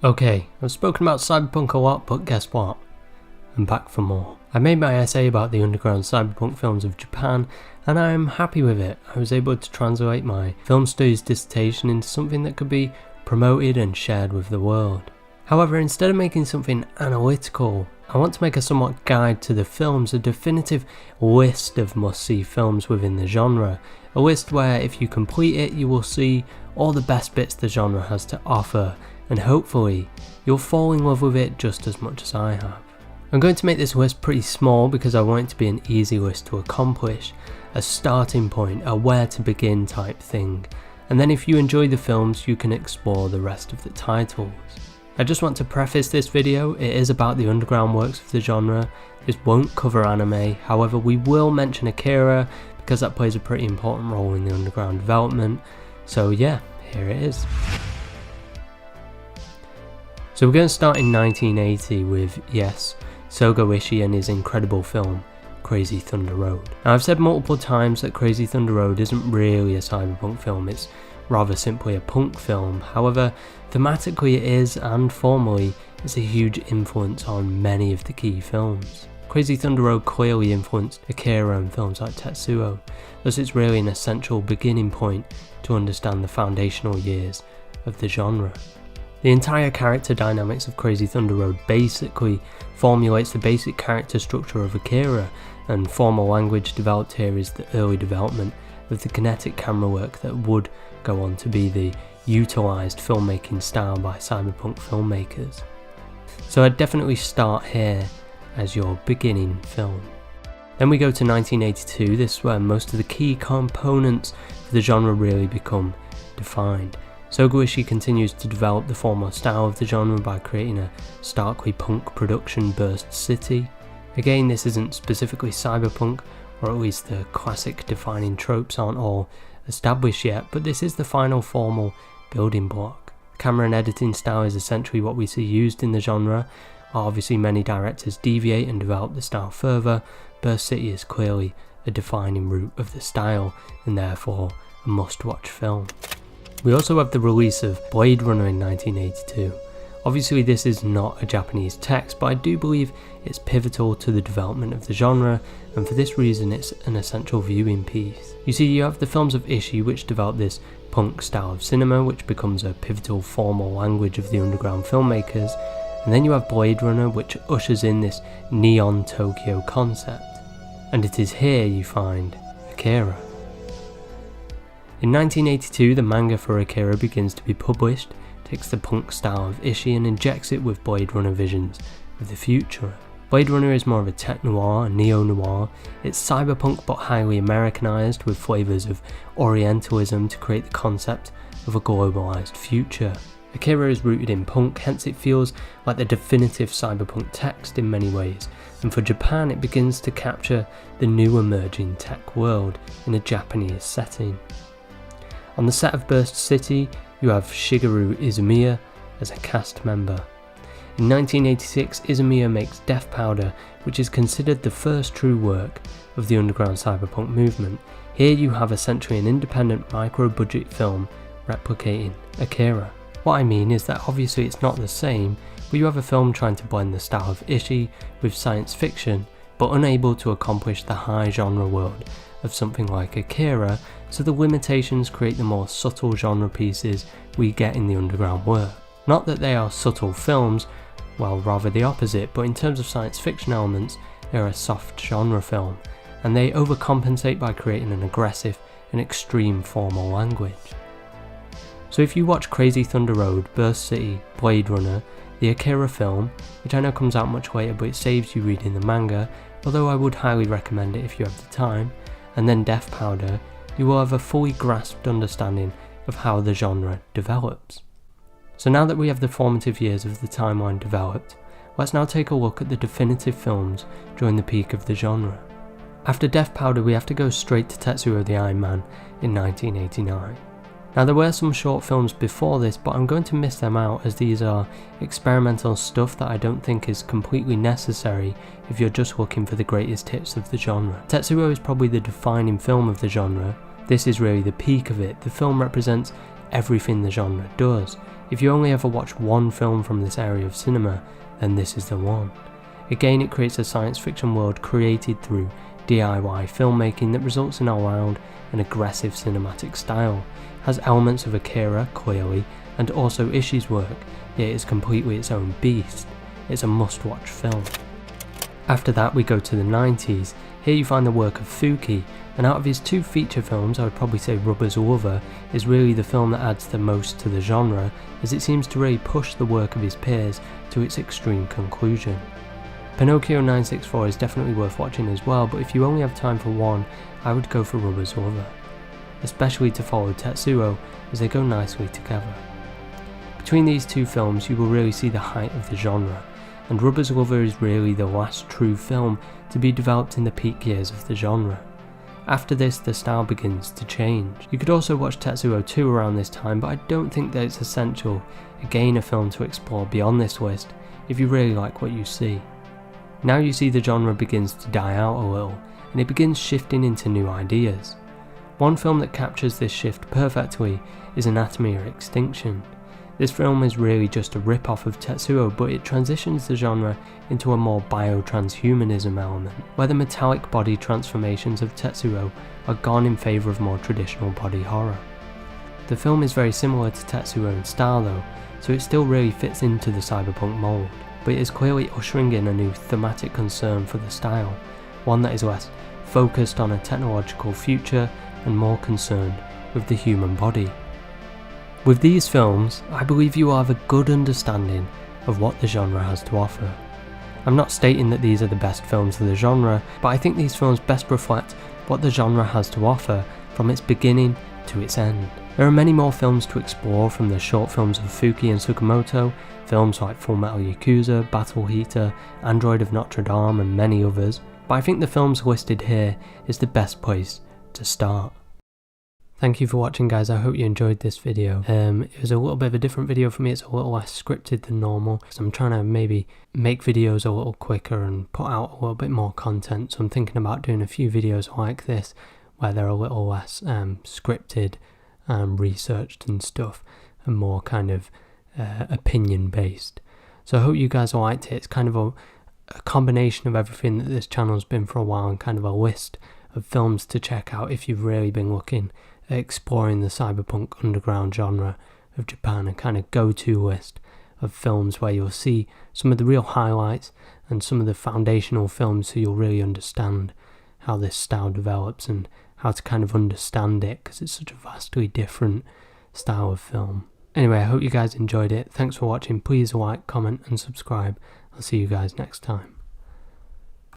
Okay, I've spoken about Cyberpunk a lot, but guess what? I'm back for more. I made my essay about the underground cyberpunk films of Japan, and I am happy with it. I was able to translate my film studies dissertation into something that could be promoted and shared with the world. However, instead of making something analytical, I want to make a somewhat guide to the films, a definitive list of must-see films within the genre. A list where if you complete it, you will see all the best bits the genre has to offer, and hopefully you'll fall in love with it just as much as I have. I'm going to make this list pretty small because I want it to be an easy list to accomplish, a starting point, a where to begin type thing, and then if you enjoy the films you can explore the rest of the titles. I just want to preface this video, it is about the underground works of the genre. This won't cover anime, however we will mention Akira because that plays a pretty important role in the underground development, so yeah, here it is. So we're going to start in 1980 with, yes, Sogo Ishii and his incredible film, Crazy Thunder Road. Now I've said multiple times that Crazy Thunder Road isn't really a cyberpunk film, it's rather simply a punk film. However, thematically it is, and formally, it's a huge influence on many of the key films. Crazy Thunder Road clearly influenced Akira and films like Tetsuo, thus it's really an essential beginning point to understand the foundational years of the genre. The entire character dynamics of Crazy Thunder Road basically formulates the basic character structure of Akira, and formal language developed here is the early development of the kinetic camera work that would go on to be the utilised filmmaking style by cyberpunk filmmakers. So I'd definitely start here as your beginning film. Then we go to 1982, this is where most of the key components of the genre really become defined. Sogo Ishii continues to develop the former style of the genre by creating a starkly punk production, Burst City. Again, this isn't specifically cyberpunk, or at least the classic defining tropes aren't all established yet, but this is the final formal building block. Camera and editing style is essentially what we see used in the genre. Obviously many directors deviate and develop the style further. Burst City is clearly a defining route of the style, and therefore a must-watch film. We also have the release of Blade Runner in 1982. Obviously this is not a Japanese text, but I do believe it's pivotal to the development of the genre, and for this reason it's an essential viewing piece. You see, you have the films of Ishii which develop this punk style of cinema, which becomes a pivotal formal language of the underground filmmakers, and then you have Blade Runner which ushers in this neon Tokyo concept. And it is here you find Akira. In 1982, the manga for Akira begins to be published, takes the punk style of Ishii and injects it with Blade Runner visions of the future. Blade Runner is more of a tech-noir, a neo-noir. It's cyberpunk but highly Americanized with flavours of Orientalism to create the concept of a globalized future. Akira is rooted in punk, hence it feels like the definitive cyberpunk text in many ways, and for Japan it begins to capture the new emerging tech world in a Japanese setting. On the set of Burst City, you have Shigeru Izumiya as a cast member. In 1986, Izumiya makes Death Powder, which is considered the first true work of the underground cyberpunk movement. Here you have essentially an independent micro-budget film replicating Akira. What I mean is that obviously it's not the same, but you have a film trying to blend the style of Ishii with science fiction, but unable to accomplish the high genre world of something like Akira, so the limitations create the more subtle genre pieces we get in the underground work. Not that they are subtle films, well rather the opposite, but in terms of science fiction elements, they're a soft genre film, and they overcompensate by creating an aggressive and extreme formal language. So if you watch Crazy Thunder Road, Burst City, Blade Runner, the Akira film, which I know comes out much later but it saves you reading the manga, although I would highly recommend it if you have the time, and then Death Powder, you will have a fully grasped understanding of how the genre develops. So now that we have the formative years of the timeline developed, let's now take a look at the definitive films during the peak of the genre. After Death Powder we have to go straight to Tetsuo the Iron Man in 1989. Now there were some short films before this, but I'm going to miss them out as these are experimental stuff that I don't think is completely necessary if you're just looking for the greatest hits of the genre. Tetsuo is probably the defining film of the genre. This is really the peak of it. The film represents everything the genre does. If you only ever watch one film from this area of cinema, then this is the one. Again, it creates a science fiction world created through DIY filmmaking that results in a loud and aggressive cinematic style, has elements of Akira, clearly, and also Ishii's work, yet is completely its own beast. It's a must-watch film. After that we go to the 90s. Here you find the work of Fuki, and out of his two feature films I would probably say Rubber's Lover is really the film that adds the most to the genre, as it seems to really push the work of his peers to its extreme conclusion. Pinocchio 964 is definitely worth watching as well, but if you only have time for one, I would go for Rubber's Lover, especially to follow Tetsuo as they go nicely together. Between these two films you will really see the height of the genre, and Rubber's Lover is really the last true film to be developed in the peak years of the genre. After this, the style begins to change. You could also watch Tetsuo 2 around this time, but I don't think that it's essential, again a film to explore beyond this list if you really like what you see. Now you see the genre begins to die out a little, and it begins shifting into new ideas. One film that captures this shift perfectly is Anatomy or Extinction. This film is really just a rip-off of Tetsuo, but it transitions the genre into a more bio-transhumanism element, where the metallic body transformations of Tetsuo are gone in favour of more traditional body horror. The film is very similar to Tetsuo in style though, so it still really fits into the cyberpunk mould, but it is clearly ushering in a new thematic concern for the style, one that is less focused on a technological future and more concerned with the human body. With these films, I believe you will have a good understanding of what the genre has to offer. I'm not stating that these are the best films of the genre, but I think these films best reflect what the genre has to offer from its beginning to its end. There are many more films to explore, from the short films of Fuki and Tsukamoto, films like Fullmetal Yakuza, Battle Heater, Android of Notre Dame and many others, but I think the films listed here is the best place to start. Thank you for watching guys, I hope you enjoyed this video. It was a little bit of a different video for me, it's a little less scripted than normal, because I'm trying to maybe make videos a little quicker and put out a little bit more content, so I'm thinking about doing a few videos like this, where they're a little less scripted and researched and stuff, and more kind of opinion based. So I hope you guys liked it. It's kind of a combination of everything that this channel's been for a while, and kind of a list of films to check out if you've really been looking at exploring the cyberpunk underground genre of Japan, and kind of go-to list of films where you'll see some of the real highlights and some of the foundational films, so you'll really understand how this style develops and how to kind of understand it, because it's such a vastly different style of film. Anyway, I hope you guys enjoyed it. Thanks for watching. Please like, comment and subscribe. I'll see you guys next time.